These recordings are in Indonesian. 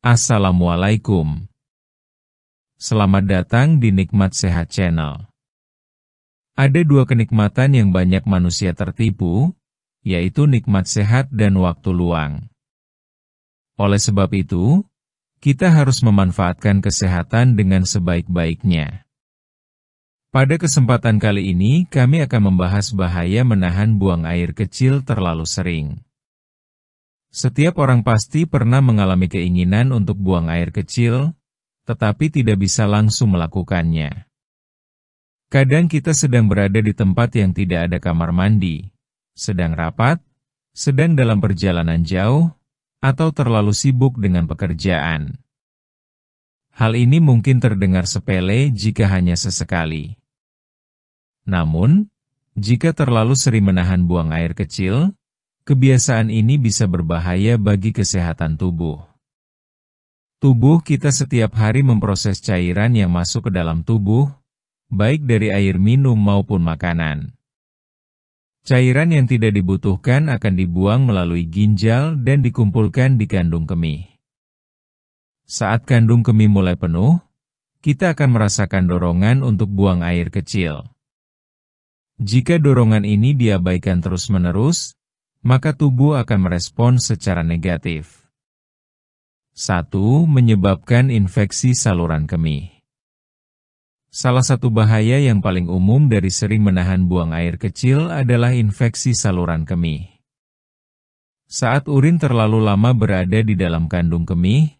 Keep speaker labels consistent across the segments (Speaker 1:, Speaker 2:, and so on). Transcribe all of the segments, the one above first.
Speaker 1: Assalamualaikum. Selamat datang di Nikmat Sehat Channel. Ada dua kenikmatan yang banyak manusia tertipu, yaitu nikmat sehat dan waktu luang. Oleh sebab itu, kita harus memanfaatkan kesehatan dengan sebaik-baiknya. Pada kesempatan kali ini, kami akan membahas bahaya menahan buang air kecil terlalu sering. Setiap orang pasti pernah mengalami keinginan untuk buang air kecil, tetapi tidak bisa langsung melakukannya. Kadang kita sedang berada di tempat yang tidak ada kamar mandi, sedang rapat, sedang dalam perjalanan jauh, atau terlalu sibuk dengan pekerjaan. Hal ini mungkin terdengar sepele jika hanya sesekali. Namun, jika terlalu sering menahan buang air kecil, kebiasaan ini bisa berbahaya bagi kesehatan tubuh. Tubuh kita setiap hari memproses cairan yang masuk ke dalam tubuh, baik dari air minum maupun makanan. Cairan yang tidak dibutuhkan akan dibuang melalui ginjal dan dikumpulkan di kandung kemih. Saat kandung kemih mulai penuh, kita akan merasakan dorongan untuk buang air kecil. Jika dorongan ini diabaikan terus-menerus, maka tubuh akan merespon secara negatif. 1. Menyebabkan infeksi saluran kemih. Salah satu bahaya yang paling umum dari sering menahan buang air kecil adalah infeksi saluran kemih. Saat urin terlalu lama berada di dalam kandung kemih,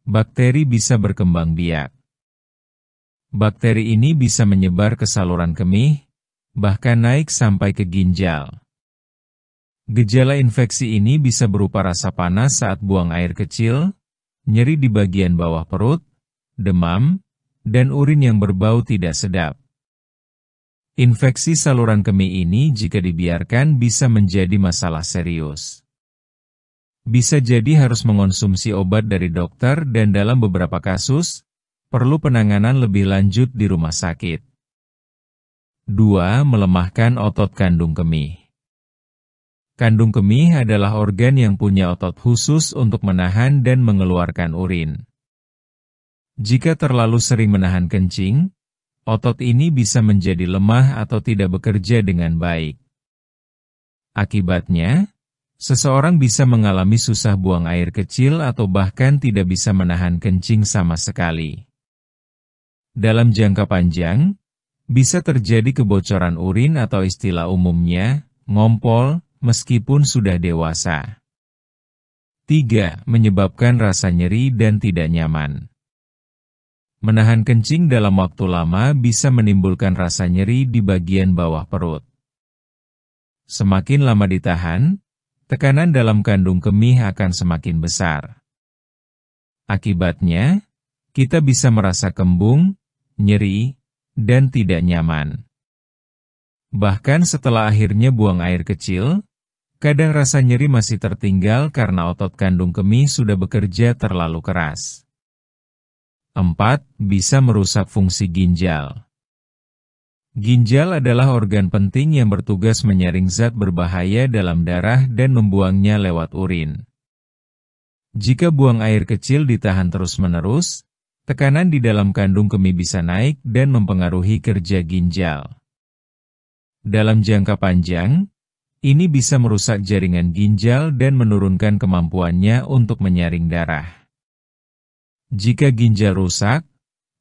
Speaker 1: bakteri bisa berkembang biak. Bakteri ini bisa menyebar ke saluran kemih, bahkan naik sampai ke ginjal. Gejala infeksi ini bisa berupa rasa panas saat buang air kecil, nyeri di bagian bawah perut, demam, dan urin yang berbau tidak sedap. Infeksi saluran kemih ini jika dibiarkan bisa menjadi masalah serius. Bisa jadi harus mengonsumsi obat dari dokter dan dalam beberapa kasus, perlu penanganan lebih lanjut di rumah sakit. 2. Melemahkan otot kandung kemih. Kandung kemih adalah organ yang punya otot khusus untuk menahan dan mengeluarkan urin. Jika terlalu sering menahan kencing, otot ini bisa menjadi lemah atau tidak bekerja dengan baik. Akibatnya, seseorang bisa mengalami susah buang air kecil atau bahkan tidak bisa menahan kencing sama sekali. Dalam jangka panjang, bisa terjadi kebocoran urin atau istilah umumnya, ngompol, meskipun sudah dewasa. 3. Menyebabkan rasa nyeri dan tidak nyaman. Menahan kencing dalam waktu lama bisa menimbulkan rasa nyeri di bagian bawah perut. Semakin lama ditahan, tekanan dalam kandung kemih akan semakin besar. Akibatnya, kita bisa merasa kembung, nyeri, dan tidak nyaman. Bahkan setelah akhirnya buang air kecil, kadang rasa nyeri masih tertinggal karena otot kandung kemih sudah bekerja terlalu keras. 4. Bisa merusak fungsi ginjal. Ginjal adalah organ penting yang bertugas menyaring zat berbahaya dalam darah dan membuangnya lewat urin. Jika buang air kecil ditahan terus-menerus, tekanan di dalam kandung kemih bisa naik dan mempengaruhi kerja ginjal. Dalam jangka panjang, ini bisa merusak jaringan ginjal dan menurunkan kemampuannya untuk menyaring darah. Jika ginjal rusak,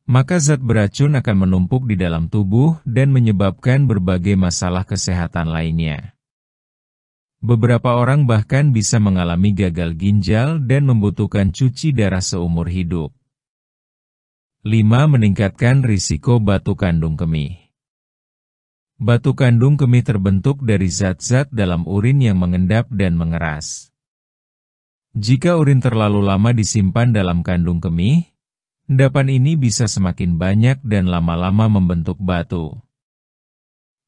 Speaker 1: maka zat beracun akan menumpuk di dalam tubuh dan menyebabkan berbagai masalah kesehatan lainnya. Beberapa orang bahkan bisa mengalami gagal ginjal dan membutuhkan cuci darah seumur hidup. 5. Meningkatkan risiko batu kandung kemih. Batu kandung kemih terbentuk dari zat-zat dalam urin yang mengendap dan mengeras. Jika urin terlalu lama disimpan dalam kandung kemih, endapan ini bisa semakin banyak dan lama-lama membentuk batu.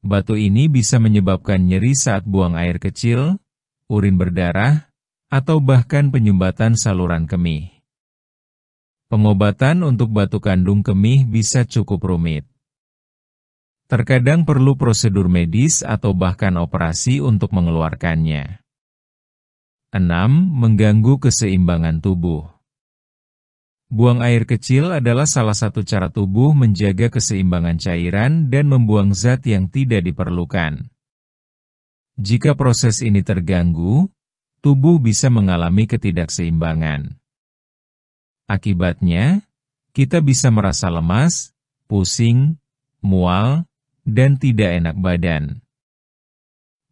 Speaker 1: Batu ini bisa menyebabkan nyeri saat buang air kecil, urin berdarah, atau bahkan penyumbatan saluran kemih. Pengobatan untuk batu kandung kemih bisa cukup rumit. Terkadang perlu prosedur medis atau bahkan operasi untuk mengeluarkannya. 6. Mengganggu keseimbangan tubuh. Buang air kecil adalah salah satu cara tubuh menjaga keseimbangan cairan dan membuang zat yang tidak diperlukan. Jika proses ini terganggu, tubuh bisa mengalami ketidakseimbangan. Akibatnya, kita bisa merasa lemas, pusing, mual, dan tidak enak badan.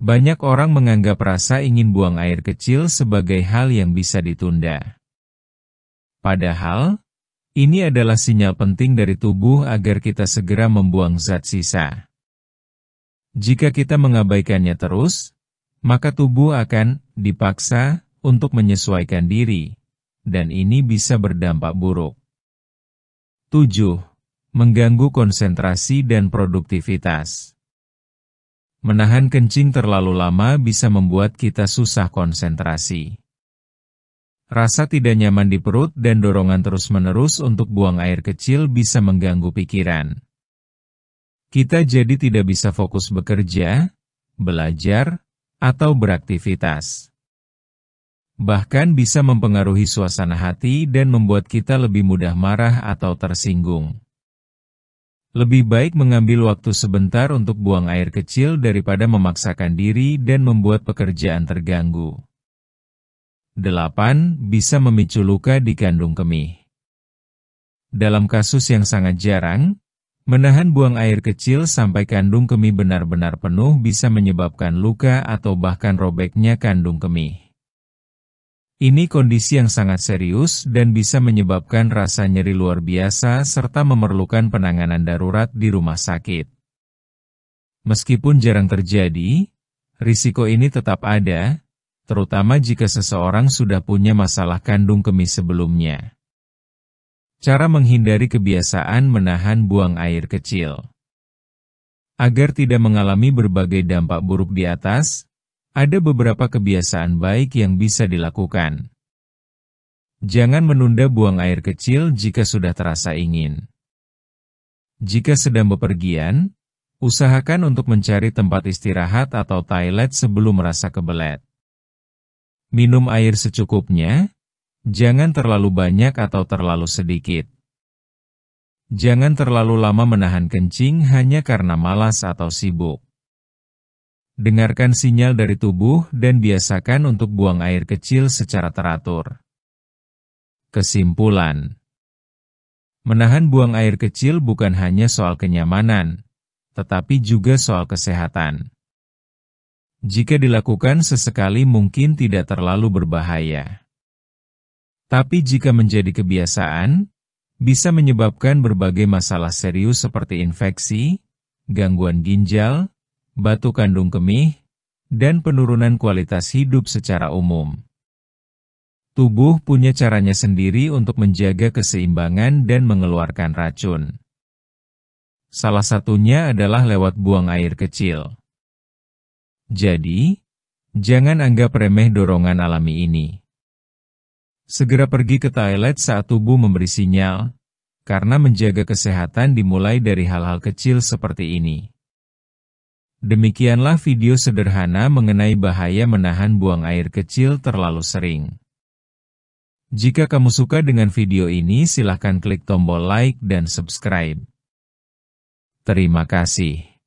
Speaker 1: Banyak orang menganggap rasa ingin buang air kecil sebagai hal yang bisa ditunda. Padahal, ini adalah sinyal penting dari tubuh agar kita segera membuang zat sisa. Jika kita mengabaikannya terus, maka tubuh akan dipaksa untuk menyesuaikan diri, dan ini bisa berdampak buruk. 7. Mengganggu konsentrasi dan produktivitas. Menahan kencing terlalu lama bisa membuat kita susah konsentrasi. Rasa tidak nyaman di perut dan dorongan terus-menerus untuk buang air kecil bisa mengganggu pikiran. Kita jadi tidak bisa fokus bekerja, belajar, atau beraktivitas. Bahkan bisa mempengaruhi suasana hati dan membuat kita lebih mudah marah atau tersinggung. Lebih baik mengambil waktu sebentar untuk buang air kecil daripada memaksakan diri dan membuat pekerjaan terganggu. 8. Bisa memicu luka di kandung kemih. Dalam kasus yang sangat jarang, menahan buang air kecil sampai kandung kemih benar-benar penuh bisa menyebabkan luka atau bahkan robeknya kandung kemih. Ini kondisi yang sangat serius dan bisa menyebabkan rasa nyeri luar biasa serta memerlukan penanganan darurat di rumah sakit. Meskipun jarang terjadi, risiko ini tetap ada, terutama jika seseorang sudah punya masalah kandung kemih sebelumnya. Cara menghindari kebiasaan menahan buang air kecil. Agar tidak mengalami berbagai dampak buruk di atas, ada beberapa kebiasaan baik yang bisa dilakukan. Jangan menunda buang air kecil jika sudah terasa ingin. Jika sedang bepergian, usahakan untuk mencari tempat istirahat atau toilet sebelum merasa kebelet. Minum air secukupnya, jangan terlalu banyak atau terlalu sedikit. Jangan terlalu lama menahan kencing hanya karena malas atau sibuk. Dengarkan sinyal dari tubuh dan biasakan untuk buang air kecil secara teratur. Kesimpulan: menahan buang air kecil bukan hanya soal kenyamanan, tetapi juga soal kesehatan. Jika dilakukan sesekali mungkin tidak terlalu berbahaya. Tapi jika menjadi kebiasaan, bisa menyebabkan berbagai masalah serius seperti infeksi, gangguan ginjal, batu kandung kemih, dan penurunan kualitas hidup secara umum. Tubuh punya caranya sendiri untuk menjaga keseimbangan dan mengeluarkan racun. Salah satunya adalah lewat buang air kecil. Jadi, jangan anggap remeh dorongan alami ini. Segera pergi ke toilet saat tubuh memberi sinyal, karena menjaga kesehatan dimulai dari hal-hal kecil seperti ini. Demikianlah video sederhana mengenai bahaya menahan buang air kecil terlalu sering. Jika kamu suka dengan video ini, silahkan klik tombol like dan subscribe. Terima kasih.